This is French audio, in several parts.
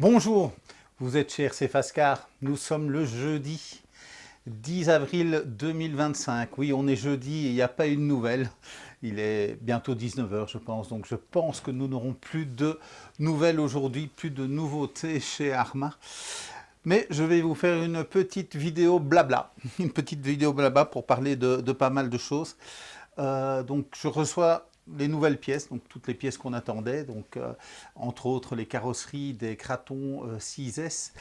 Bonjour, vous êtes chez RC Fascar, nous sommes le jeudi 10 avril 2025. Oui, on est jeudi et il n'y a pas une nouvelle. Il est bientôt 19 h, je pense, donc je pense que nous n'aurons plus de nouvelles aujourd'hui, plus de nouveautés chez Arma. Mais je vais vous faire une petite vidéo blabla, une petite vidéo blabla pour parler de pas mal de choses. Donc je reçois les nouvelles pièces, donc toutes les pièces qu'on attendait, donc entre autres les carrosseries des Kraton 6S,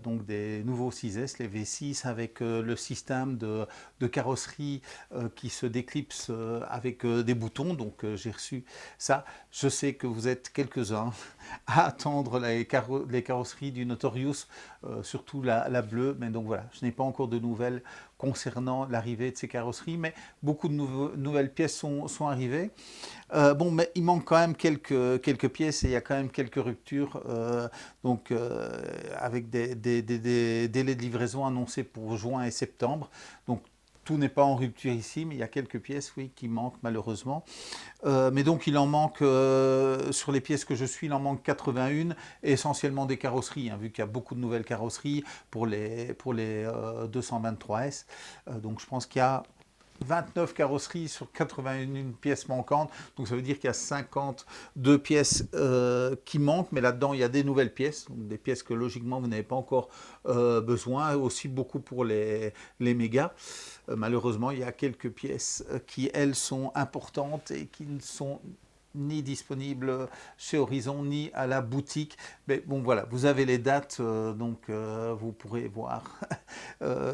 donc des nouveaux 6S, les V6 avec le système de carrosserie qui se déclipse avec des boutons, donc j'ai reçu ça. Je sais que vous êtes quelques-uns à attendre les carrosseries du Notorious, surtout la bleue, mais donc voilà, je n'ai pas encore de nouvelles concernant l'arrivée de ces carrosseries, mais beaucoup de nouvelles pièces sont arrivées. Bon, mais il manque quand même quelques pièces et il y a quand même quelques ruptures, avec des délais de livraison annoncés pour juin et septembre. Donc tout n'est pas en rupture ici, mais il y a quelques pièces, oui, qui manquent malheureusement. Mais donc il en manque, sur les pièces que je suis, il en manque 81, et essentiellement des carrosseries, hein, vu qu'il y a beaucoup de nouvelles carrosseries pour les 223S. Donc je pense qu'il y a 29 carrosseries sur 81 pièces manquantes, donc ça veut dire qu'il y a 52 pièces qui manquent, mais là-dedans il y a des nouvelles pièces, donc des pièces que logiquement vous n'avez pas encore besoin, aussi beaucoup pour les mégas. Malheureusement, il y a quelques pièces qui, elles, sont importantes et qui ne sont ni disponibles chez Horizon, ni à la boutique. Mais bon, voilà, vous avez les dates, vous pourrez voir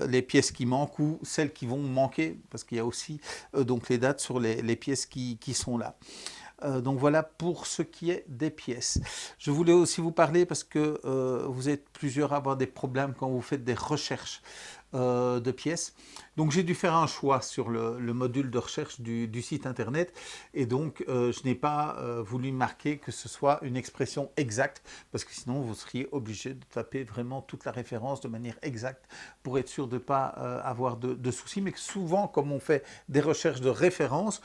les pièces qui manquent ou celles qui vont manquer, parce qu'il y a aussi donc les dates sur les pièces qui sont là. Donc voilà pour ce qui est des pièces. Je voulais aussi vous parler parce que vous êtes plusieurs à avoir des problèmes quand vous faites des recherches de pièces. Donc j'ai dû faire un choix sur le module de recherche du site internet, et donc je n'ai pas voulu marquer que ce soit une expression exacte, parce que sinon vous seriez obligé de taper vraiment toute la référence de manière exacte pour être sûr de ne pas avoir de soucis. Mais souvent, comme on fait des recherches de référence,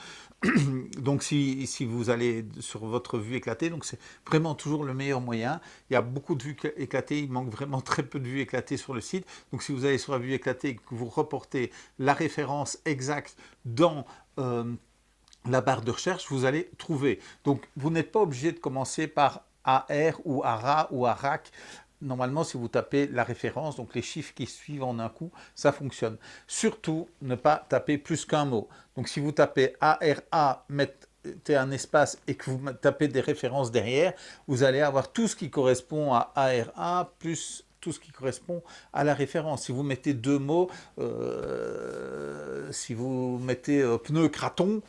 donc si vous allez sur votre vue éclatée, donc c'est vraiment toujours le meilleur moyen. Il y a beaucoup de vues éclatées, il manque vraiment très peu de vues éclatées sur le site. Donc si vous allez sur la vue éclatée et que vous reportez la référence exacte dans la barre de recherche, vous allez trouver. Donc vous n'êtes pas obligé de commencer par AR ou ARA ou ARAC. Normalement, si vous tapez la référence, donc les chiffres qui suivent en un coup, ça fonctionne. Surtout, ne pas taper plus qu'un mot. Donc si vous tapez ARA, mettez un espace et que vous tapez des références derrière, vous allez avoir tout ce qui correspond à ARA plus tout ce qui correspond à la référence. Si vous mettez deux mots, si vous mettez pneu Kraton,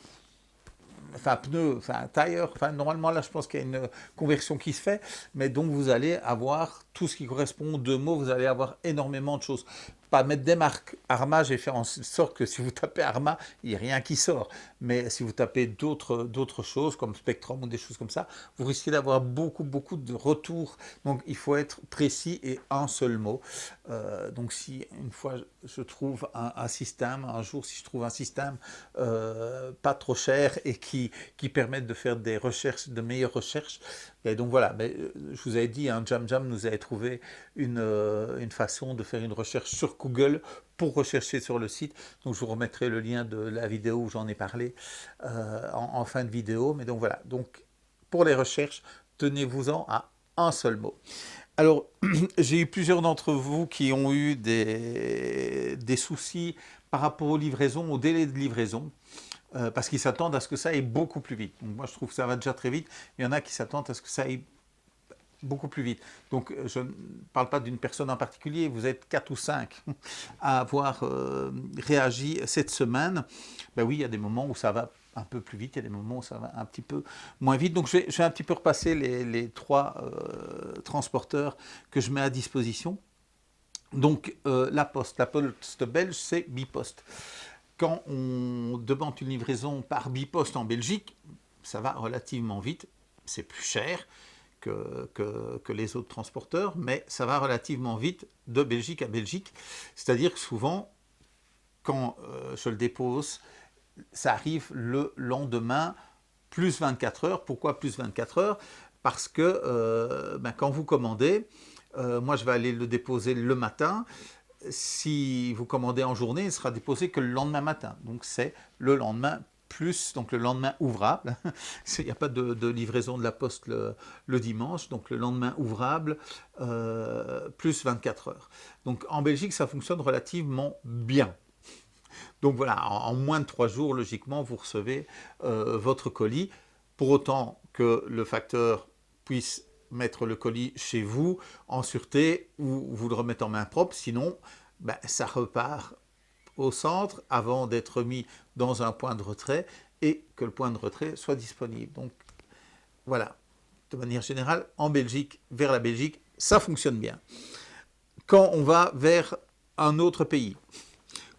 enfin pneu, enfin tailleur, enfin normalement là je pense qu'il y a une conversion qui se fait, mais donc vous allez avoir tout ce qui correspond aux deux mots, vous allez avoir énormément de choses. Pas mettre des marques. Arma, j'ai fait en sorte que si vous tapez Arma, il n'y a rien qui sort. Mais si vous tapez d'autres choses, comme Spectrum ou des choses comme ça, vous risquez d'avoir beaucoup de retours. Donc il faut être précis et un seul mot. Donc si une fois je trouve un système, un jour si je trouve un système pas trop cher et qui permettent de faire des recherches, de meilleures recherches, et donc voilà, mais je vous avais dit, hein, Jam nous avait trouvé une façon de faire une recherche sur Google pour rechercher sur le site. Donc je vous remettrai le lien de la vidéo où j'en ai parlé en fin de vidéo. Mais donc voilà, donc pour les recherches, tenez-vous-en à un seul mot. Alors, j'ai eu plusieurs d'entre vous qui ont eu des soucis par rapport aux livraisons, au délai de livraison. Parce qu'ils s'attendent à ce que ça aille beaucoup plus vite. Donc moi, je trouve que ça va déjà très vite. Il y en a qui s'attendent à ce que ça aille beaucoup plus vite. Donc je ne parle pas d'une personne en particulier, vous êtes 4 ou 5 à avoir réagi cette semaine. Ben oui, il y a des moments où ça va un peu plus vite, il y a des moments où ça va un petit peu moins vite. Donc je vais un petit peu repasser les trois transporteurs que je mets à disposition. Donc la poste belge, c'est Bipost. Quand on demande une livraison par Bipost en Belgique, ça va relativement vite, c'est plus cher que les autres transporteurs, mais ça va relativement vite de Belgique à Belgique. C'est-à-dire que souvent, quand je le dépose, ça arrive le lendemain, plus 24 heures. Pourquoi plus 24 heures? parce que quand vous commandez, moi je vais aller le déposer le matin. Si vous commandez en journée, il sera déposé que le lendemain matin. Donc c'est le lendemain plus, donc le lendemain ouvrable. Il n'y a pas de livraison de la poste le dimanche, donc le lendemain ouvrable plus 24 heures. Donc en Belgique, ça fonctionne relativement bien. Donc voilà, en moins de 3 jours, logiquement, vous recevez votre colis. Pour autant que le facteur puisse mettre le colis chez vous en sûreté ou vous le remettre en main propre, sinon ça repart au centre avant d'être mis dans un point de retrait et que le point de retrait soit disponible. Donc voilà, de manière générale, en Belgique, vers la Belgique, ça fonctionne bien. Quand on va vers un autre pays,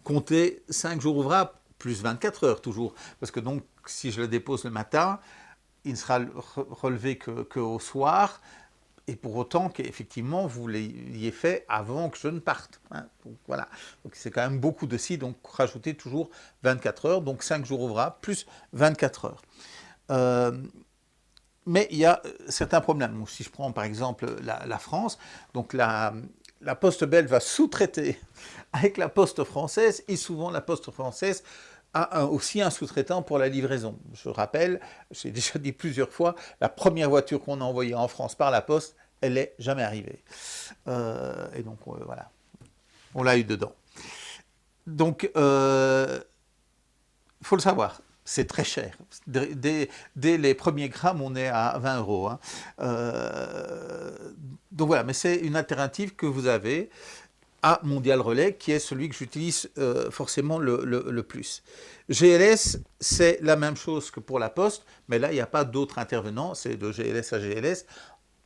comptez 5 jours ouvrables plus 24 heures toujours, parce que donc si je le dépose le matin, il ne sera relevé qu'au soir, et pour autant qu'effectivement vous l'ayez fait avant que je ne parte. Hein. Donc voilà, donc c'est quand même beaucoup de si, donc rajoutez toujours 24 heures, donc 5 jours ouvrables plus 24 heures. Mais il y a certains problèmes. Donc, si je prends par exemple la France, donc la Poste belge va sous-traiter avec la Poste française, et souvent la Poste française a aussi un sous-traitant pour la livraison. Je rappelle, j'ai déjà dit plusieurs fois, la première voiture qu'on a envoyée en France par la Poste, elle n'est jamais arrivée. Et donc voilà, on l'a eu dedans. Donc, il faut le savoir, c'est très cher. Dès les premiers grammes, on est à 20 €. Hein. Donc voilà, mais c'est une alternative que vous avez à Mondial Relais, qui est celui que j'utilise forcément le plus. GLS, c'est la même chose que pour la Poste, mais là, il n'y a pas d'autres intervenants, c'est de GLS à GLS.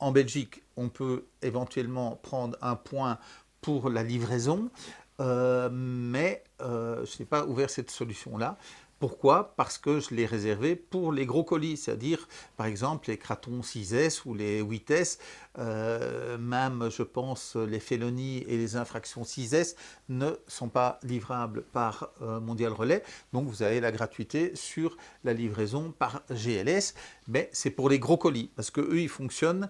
En Belgique, on peut éventuellement prendre un point pour la livraison, mais je n'ai pas ouvert cette solution-là. Pourquoi? Parce que je l'ai réservé pour les gros colis, c'est-à-dire par exemple les Kraton 6S ou les 8S, même je pense les félonies et les infractions 6S ne sont pas livrables par Mondial Relais, donc vous avez la gratuité sur la livraison par GLS, mais c'est pour les gros colis, parce qu'eux ils fonctionnent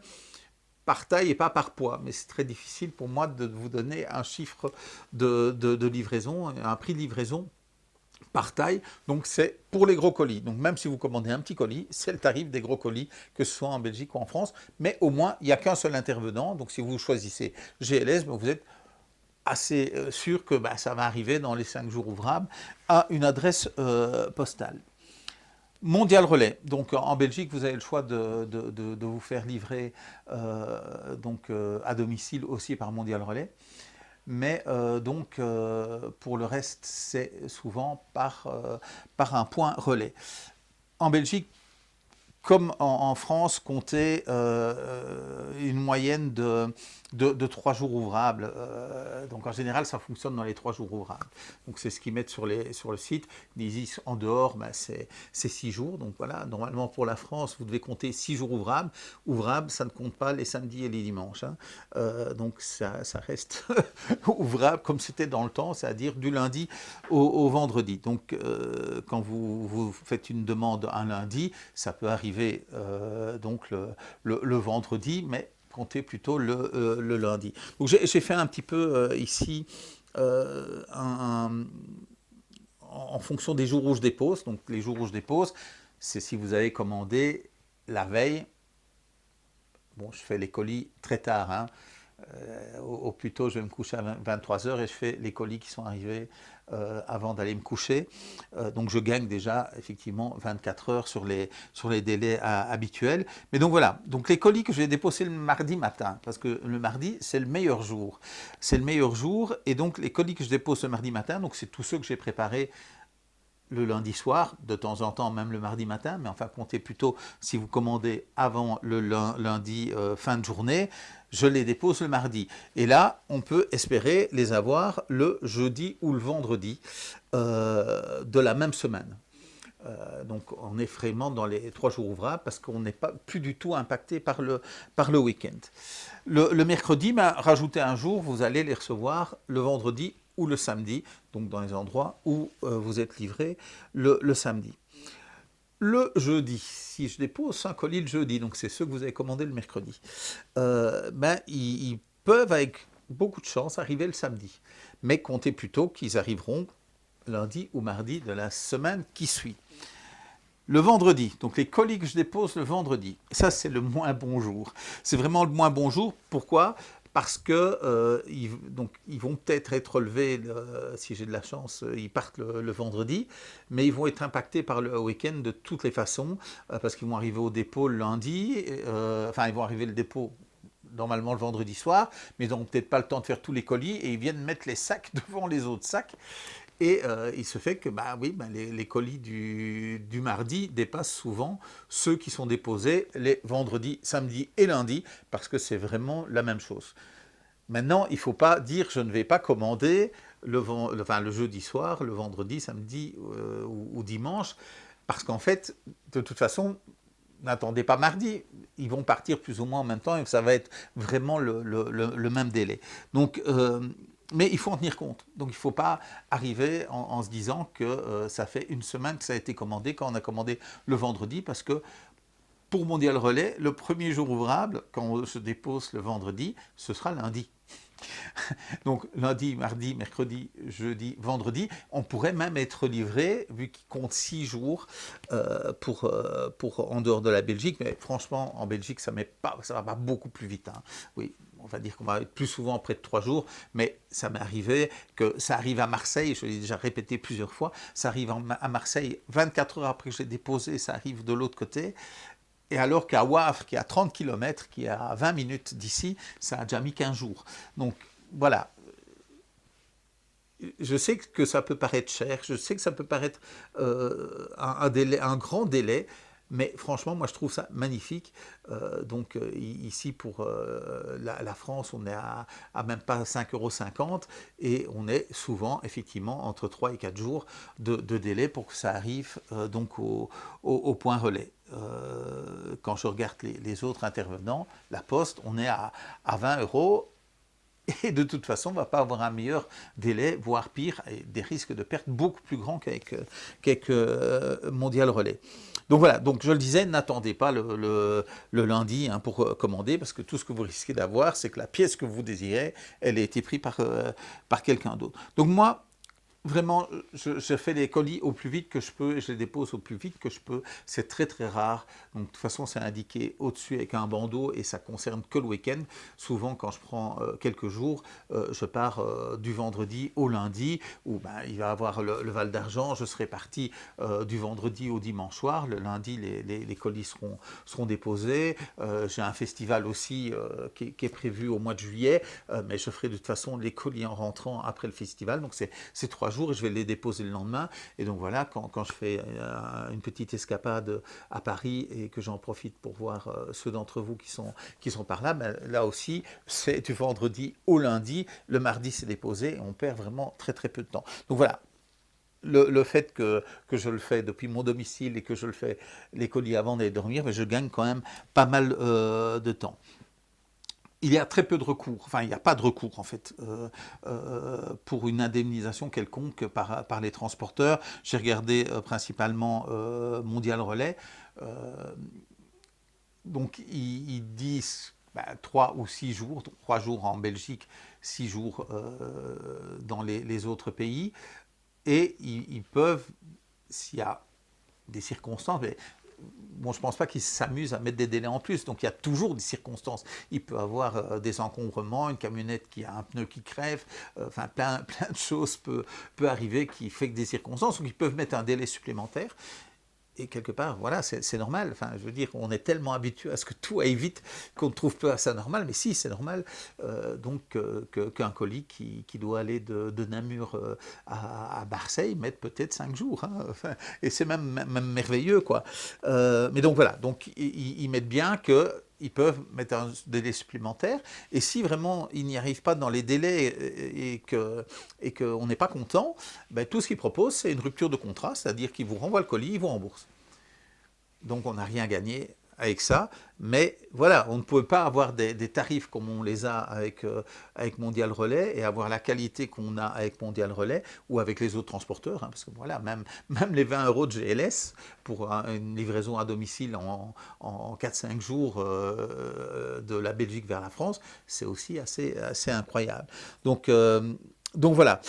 par taille et pas par poids, mais c'est très difficile pour moi de vous donner un chiffre de livraison, un prix de livraison par taille, donc c'est pour les gros colis. Donc même si vous commandez un petit colis, c'est le tarif des gros colis, que ce soit en Belgique ou en France, mais au moins il n'y a qu'un seul intervenant, donc si vous choisissez GLS, vous êtes assez sûr que ça va arriver dans les 5 jours ouvrables à une adresse postale. Mondial Relais, donc en Belgique vous avez le choix de vous faire livrer à domicile aussi par Mondial Relais. Mais pour le reste, c'est souvent par un point relais. En Belgique, comme en France, comptez une moyenne de 3 jours ouvrables. Donc en général, ça fonctionne dans les 3 jours ouvrables. Donc c'est ce qu'ils mettent sur le site. Ils disent en dehors, c'est 6 jours. Donc voilà, normalement pour la France, vous devez compter 6 jours ouvrables. Ouvrables, ça ne compte pas les samedis et les dimanches. Hein. Donc ça reste ouvrable comme c'était dans le temps, c'est-à-dire du lundi au vendredi. Donc quand vous faites une demande un lundi, ça peut arriver le vendredi, mais comptez plutôt le lundi. Donc j'ai fait un petit peu ici en fonction des jours où je dépose. Donc les jours où je dépose, c'est si vous avez commandé la veille. Bon, je fais les colis très tard. Hein. Au plus tôt, je vais me coucher à 23 h et je fais les colis qui sont arrivés avant d'aller me coucher. Donc je gagne déjà effectivement 24 heures sur les délais habituels. Mais donc voilà, donc les colis que je vais déposer le mardi matin, parce que le mardi c'est le meilleur jour. C'est le meilleur jour, et donc les colis que je dépose le mardi matin, donc c'est tous ceux que j'ai préparés le lundi soir, de temps en temps même le mardi matin, mais enfin comptez plutôt si vous commandez avant le lundi fin de journée, je les dépose le mardi. Et là, on peut espérer les avoir le jeudi ou le vendredi de la même semaine. Donc on est vraiment dans les 3 jours ouvrables parce qu'on n'est plus du tout impacté par le week-end. Le mercredi, rajoutez un jour, vous allez les recevoir le vendredi ou le samedi, donc dans les endroits où vous êtes livré le samedi. Le jeudi, si je dépose un colis le jeudi, donc c'est ceux que vous avez commandés le mercredi, ils peuvent avec beaucoup de chance arriver le samedi. Mais comptez plutôt qu'ils arriveront lundi ou mardi de la semaine qui suit. Le vendredi, donc les colis que je dépose le vendredi, ça c'est le moins bon jour. C'est vraiment le moins bon jour. Pourquoi ? Parce que ils vont peut-être être relevés, si j'ai de la chance, ils partent le vendredi, mais ils vont être impactés par le week-end de toutes les façons, parce qu'ils vont arriver au dépôt le lundi, ils vont arriver le dépôt normalement le vendredi soir, mais ils n'auront peut-être pas le temps de faire tous les colis, et ils viennent mettre les sacs devant les autres sacs. Et il se fait que les colis du mardi dépassent souvent ceux qui sont déposés les vendredis, samedis et lundis, parce que c'est vraiment la même chose. Maintenant, il ne faut pas dire je ne vais pas commander le jeudi soir, le vendredi, samedi ou dimanche, parce qu'en fait, de toute façon, n'attendez pas mardi, ils vont partir plus ou moins en même temps et ça va être vraiment le même délai. Donc, mais il faut en tenir compte. Donc il ne faut pas arriver en se disant que ça fait une semaine que ça a été commandé, quand on a commandé le vendredi, parce que pour Mondial Relais, le premier jour ouvrable, quand on se dépose le vendredi, ce sera lundi. Donc lundi, mardi, mercredi, jeudi, vendredi, on pourrait même être livré, vu qu'il compte 6 jours pour en dehors de la Belgique, mais franchement, en Belgique, ça va pas beaucoup plus vite. Hein. Oui, on va dire qu'on va être plus souvent près de 3 jours, mais ça m'est arrivé que ça arrive à Marseille, je l'ai déjà répété plusieurs fois, ça arrive à Marseille 24 heures après que j'ai déposé, ça arrive de l'autre côté. Et alors qu'à Wavre, qui est à 30 km, qui est à 20 minutes d'ici, ça a déjà mis 15 jours. Donc voilà, je sais que ça peut paraître cher, je sais que ça peut paraître un grand délai, mais franchement, moi je trouve ça magnifique. Ici, pour la France, on est à même pas 5,50 € et on est souvent, effectivement, entre 3 et 4 jours de délai pour que ça arrive au point relais. Quand je regarde les autres intervenants, la Poste, on est à 20 €. Et de toute façon, on ne va pas avoir un meilleur délai, voire pire, et des risques de perte beaucoup plus grands qu'avec Mondial Relais. Donc voilà, donc je le disais, n'attendez pas le lundi pour commander, parce que tout ce que vous risquez d'avoir, c'est que la pièce que vous désirez, elle a été prise par quelqu'un d'autre. Donc moi, vraiment, je fais les colis au plus vite que je peux et je les dépose au plus vite que je peux. C'est très très rare. Donc de toute façon, c'est indiqué au-dessus avec un bandeau et ça concerne que le week-end. Souvent, quand je prends quelques jours, je pars du vendredi au lundi où il va y avoir le Val d'Argent. Je serai parti du vendredi au dimanche soir. Le lundi, les colis seront déposés. J'ai un festival aussi qui est prévu au mois de juillet, mais je ferai de toute façon les colis en rentrant après le festival. Donc c'est 3 jours et je vais les déposer le lendemain. Et donc voilà, quand je fais une petite escapade à Paris et que j'en profite pour voir ceux d'entre vous qui sont par là, là aussi, c'est du vendredi au lundi. Le mardi, c'est déposé et on perd vraiment très très peu de temps. Donc voilà. Le fait que je le fais depuis mon domicile et que je le fais les colis avant d'aller dormir, mais je gagne quand même pas mal de temps. Il y a très peu de recours, enfin il n'y a pas de recours en fait pour une indemnisation quelconque par les transporteurs. J'ai regardé principalement Mondial Relais, donc ils disent 3 ou 6 jours, 3 jours en Belgique, 6 jours dans les autres pays, et ils peuvent, s'il y a des circonstances, mais bon, je ne pense pas qu'ils s'amusent à mettre des délais en plus, donc il y a toujours des circonstances. Il peut y avoir des encombrements, une camionnette qui a un pneu qui crève, plein de choses peut arriver qui fait que des circonstances, donc ils peuvent mettre un délai supplémentaire. Et quelque part, voilà, c'est normal. Enfin, je veux dire, on est tellement habitué à ce que tout aille vite qu'on ne trouve pas ça normal. Mais si, c'est normal. Qu'un colis qui doit aller de Namur à Marseille mette peut-être 5 jours. Hein. Enfin, et c'est même merveilleux, quoi. Mais donc voilà, donc ils mettent bien que ils peuvent mettre un délai supplémentaire. Et si vraiment ils n'y arrivent pas dans les délais et qu'on n'est pas content, tout ce qu'ils proposent, c'est une rupture de contrat, c'est-à-dire qu'ils vous renvoient le colis, ils vous remboursent. Donc on n'a rien gagné avec ça, mais voilà, on ne peut pas avoir des tarifs comme on les a avec Mondial Relais et avoir la qualité qu'on a avec Mondial Relais ou avec les autres transporteurs, hein, parce que voilà, même les 20 € de GLS pour une livraison à domicile en 4-5 jours de la Belgique vers la France, c'est aussi assez incroyable. Donc voilà.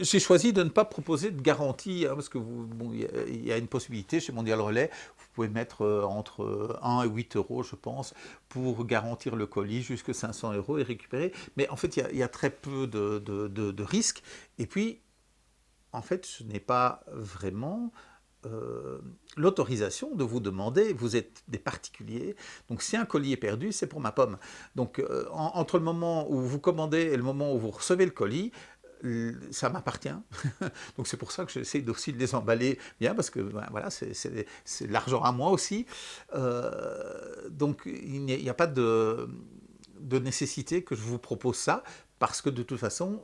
J'ai choisi de ne pas proposer de garantie, hein, parce que bon, il y a une possibilité chez Mondial Relais, vous pouvez mettre entre 1 et 8 € je pense, pour garantir le colis jusqu'à 500 € et récupérer. Mais en fait, il y a très peu de risques. Et puis, en fait, je n'ai pas vraiment l'autorisation de vous demander, vous êtes des particuliers, donc si un colis est perdu, c'est pour ma pomme. Donc entre le moment où vous commandez et le moment où vous recevez le colis, ça m'appartient. Donc c'est pour ça que j'essaie aussi de les emballer bien, parce que ben, voilà, c'est de l'argent à moi aussi. Donc il n'y a pas de nécessité que je vous propose ça, parce que de toute façon,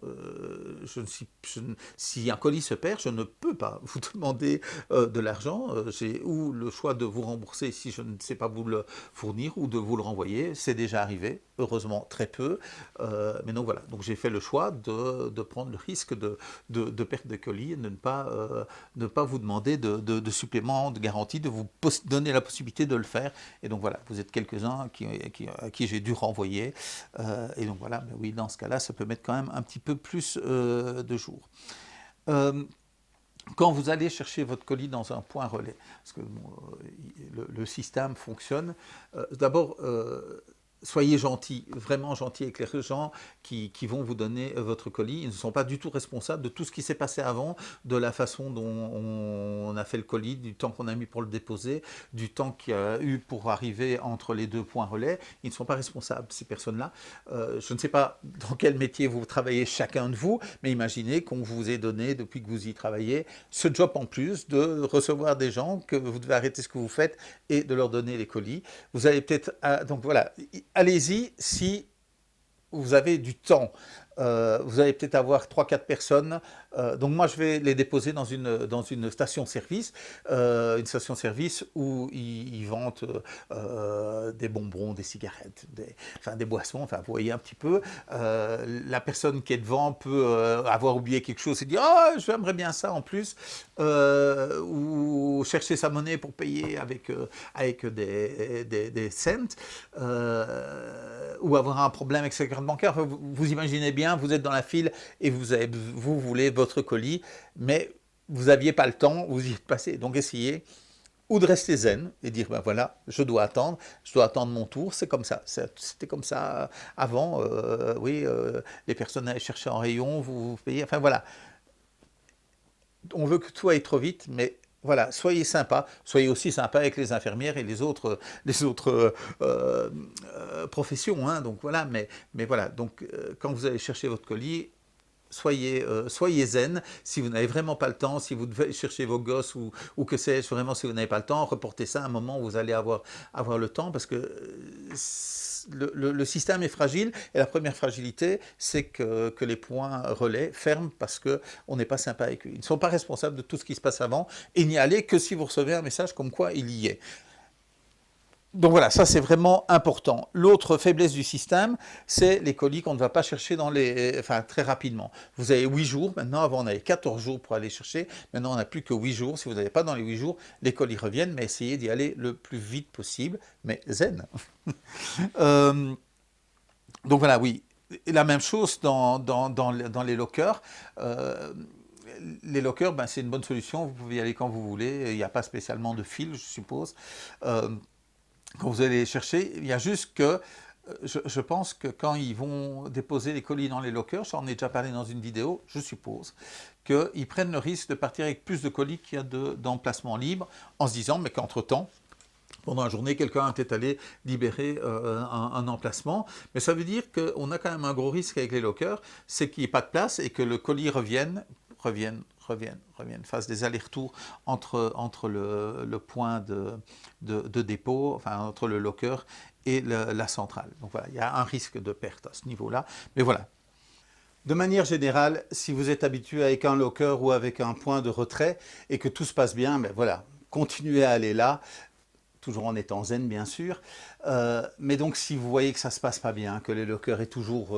si un colis se perd, je ne peux pas vous demander de l'argent. J'ai ou le choix de vous rembourser si je ne sais pas vous le fournir, ou de vous le renvoyer. C'est déjà arrivé, heureusement très peu. Mais donc voilà, donc j'ai fait le choix de prendre le risque de perte de colis et de ne pas vous demander de supplément de garantie, de vous donner la possibilité de le faire. Et donc voilà, vous êtes quelques-uns à qui j'ai dû renvoyer. Et donc voilà, mais oui, dans ce cas-là, ça peut mettre quand même un petit peu plus de jours. Quand vous allez chercher votre colis dans un point relais, parce que bon, le système fonctionne, d'abord, soyez gentils, vraiment gentils avec les gens qui vont vous donner votre colis. Ils ne sont pas du tout responsables de tout ce qui s'est passé avant, de la façon dont on a fait le colis, du temps qu'on a mis pour le déposer, du temps qu'il y a eu pour arriver entre les deux points relais. Ils ne sont pas responsables, ces personnes-là. Je ne sais pas dans quel métier vous travaillez chacun de vous, mais imaginez qu'on vous ait donné, depuis que vous y travaillez, ce job en plus de recevoir des gens, que vous devez arrêter ce que vous faites et de leur donner les colis. Vous allez peut-être... donc voilà, allez-y si vous avez du temps. Vous allez peut-être avoir 3-4 personnes. Donc moi, je vais les déposer dans une station-service, où ils vendent des bonbons, des cigarettes, des boissons, enfin, vous voyez un petit peu. La personne qui est devant peut avoir oublié quelque chose et dire « Ah, j'aimerais bien ça en plus », ou chercher sa monnaie pour payer avec des cents, ou avoir un problème avec sa carte bancaire. Enfin, vous imaginez bien, vous êtes dans la file et vous voulez votre colis, mais vous n'aviez pas le temps, vous y êtes passé. Donc essayez ou de rester zen et dire, ben voilà, je dois attendre mon tour, c'est comme ça. C'était comme ça avant, oui, les personnes allaient chercher en rayon, vous payez, enfin voilà. On veut que tout aille trop vite, mais voilà, soyez sympa, soyez aussi sympa avec les infirmières et les autres professions, hein, donc voilà, mais voilà, donc quand vous allez chercher votre colis, soyez zen. Si vous n'avez vraiment pas le temps, si vous devez chercher vos gosses ou que sais-je, vraiment si vous n'avez pas le temps, reportez ça à un moment où vous allez avoir le temps, parce que le système est fragile, et la première fragilité, c'est que les points relais ferment parce qu'on n'est pas sympa avec eux. Ils ne sont pas responsables de tout ce qui se passe avant, et n'y allez que si vous recevez un message comme quoi il y est. Donc voilà, ça c'est vraiment important. L'autre faiblesse du système, c'est les colis qu'on ne va pas chercher très rapidement. Vous avez 8 jours, maintenant avant on avait 14 jours pour aller chercher, maintenant on n'a plus que 8 jours. Si vous n'avez pas dans les 8 jours, les colis reviennent, mais essayez d'y aller le plus vite possible, mais zen. Donc voilà, oui. Et la même chose dans les lockers. Les lockers, ben, c'est une bonne solution, vous pouvez y aller quand vous voulez, il n'y a pas spécialement de fil, je suppose. Quand vous allez les chercher, il y a juste que je pense que quand ils vont déposer les colis dans les lockers, j'en ai déjà parlé dans une vidéo, je suppose, qu'ils prennent le risque de partir avec plus de colis qu'il y a d'emplacements libres, en se disant mais qu'entre-temps, pendant la journée, quelqu'un est allé libérer un emplacement. Mais ça veut dire qu'on a quand même un gros risque avec les lockers, c'est qu'il n'y ait pas de place et que le colis revienne, fasse des allers-retours entre le point de dépôt, enfin entre le locker et la centrale. Donc voilà, il y a un risque de perte à ce niveau-là. Mais voilà. De manière générale, si vous êtes habitué avec un locker ou avec un point de retrait et que tout se passe bien, ben voilà, continuez à aller là. toujours en étant zen bien sûr. Mais donc si vous voyez que ça se passe pas bien, que le locker est toujours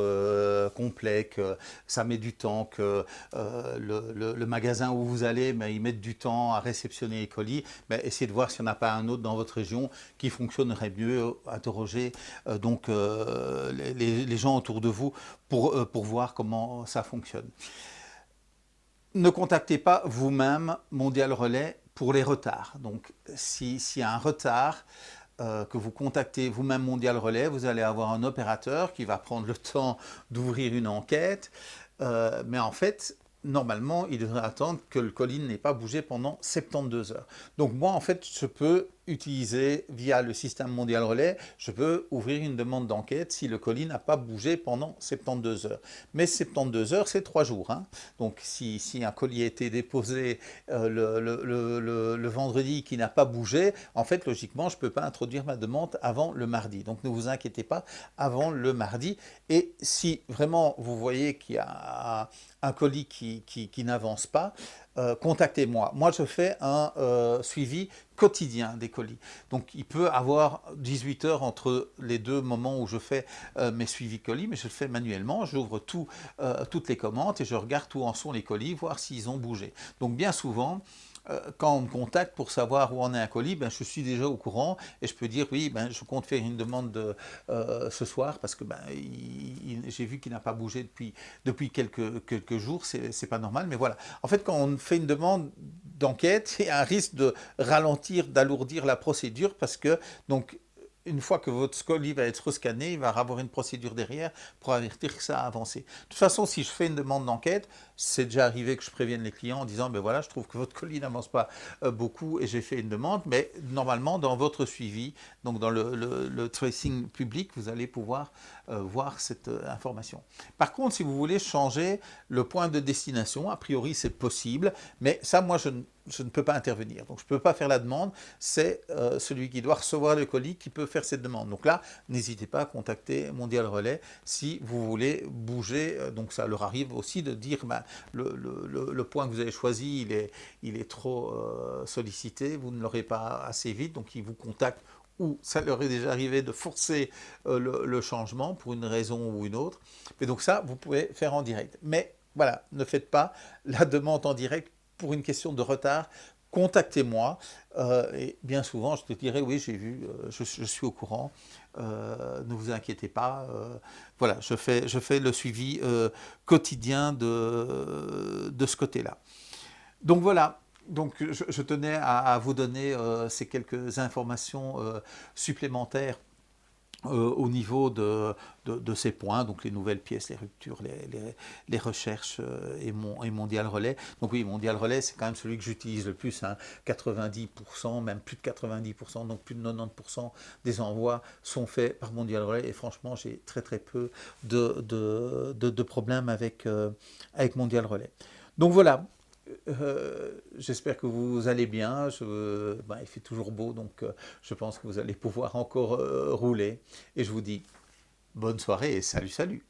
complet, que ça met du temps, que le magasin où vous allez, ben, ils mettent du temps à réceptionner les colis, ben, essayez de voir s'il n'y en a pas un autre dans votre région qui fonctionnerait mieux. Interrogez les gens autour de vous pour voir comment ça fonctionne. Ne contactez pas vous-même Mondial Relais pour les retards. Donc, s'il y a un retard, que vous contactez vous-même Mondial Relais, vous allez avoir un opérateur qui va prendre le temps d'ouvrir une enquête. Mais en fait, normalement, il devrait attendre que le colis n'ait pas bougé pendant 72 heures. Donc moi, en fait, je peux utiliser, via le système Mondial Relais, je peux ouvrir une demande d'enquête si le colis n'a pas bougé pendant 72 heures. Mais 72 heures, c'est 3 jours. Hein. Donc si un colis a été déposé le vendredi qui n'a pas bougé, en fait, logiquement, je ne peux pas introduire ma demande avant le mardi. Donc ne vous inquiétez pas, avant le mardi. Et si vraiment vous voyez qu'il y a un colis qui n'avance pas, contactez-moi. Moi, je fais un suivi quotidien des colis. Donc, il peut avoir 18 heures entre les deux moments où je fais mes suivis colis, mais je le fais manuellement. J'ouvre toutes les commandes et je regarde où en sont les colis, voir s'ils ont bougé. Donc, bien souvent, quand on me contacte pour savoir où en est un colis, ben, je suis déjà au courant et je peux dire oui, ben, je compte faire une demande ce soir parce que ben, j'ai vu qu'il n'a pas bougé depuis quelques jours, c'est pas normal, mais voilà. En fait, quand on fait une demande d'enquête, il y a un risque de ralentir, d'alourdir la procédure parce que donc une fois que votre colis va être scanné, il va avoir une procédure derrière pour avertir que ça a avancé. De toute façon, si je fais une demande d'enquête, c'est déjà arrivé que je prévienne les clients en disant ben voilà, je trouve que votre colis n'avance pas beaucoup et j'ai fait une demande, mais normalement dans votre suivi, donc dans le tracing public, vous allez pouvoir voir cette information. Par contre, si vous voulez changer le point de destination, a priori c'est possible, mais ça moi je ne peux pas intervenir. Donc je ne peux pas faire la demande, c'est celui qui doit recevoir le colis qui peut faire cette demande. Donc là, n'hésitez pas à contacter Mondial Relais si vous voulez bouger. Donc ça leur arrive aussi de dire ben, le point que vous avez choisi, il est trop sollicité, vous ne l'aurez pas assez vite, donc ils vous contactent ou ça leur est déjà arrivé de forcer le changement pour une raison ou une autre. Et donc ça, vous pouvez faire en direct. Mais voilà, ne faites pas la demande en direct pour une question de retard. Contactez-moi et bien souvent je te dirai oui j'ai vu, je suis au courant, ne vous inquiétez pas, voilà je fais le suivi quotidien de ce côté-là. Donc voilà, donc je tenais à vous donner ces quelques informations supplémentaires au niveau de ces points, donc les nouvelles pièces, les ruptures, les recherches et Mondial Relais. Donc oui, Mondial Relais, c'est quand même celui que j'utilise le plus, hein, 90%, même plus de 90%, donc plus de 90% des envois sont faits par Mondial Relais et franchement, j'ai très peu de problèmes avec Mondial Relais. Donc voilà, j'espère que vous allez bien. Il fait toujours beau, donc je pense que vous allez pouvoir encore rouler. Et je vous dis bonne soirée et salut.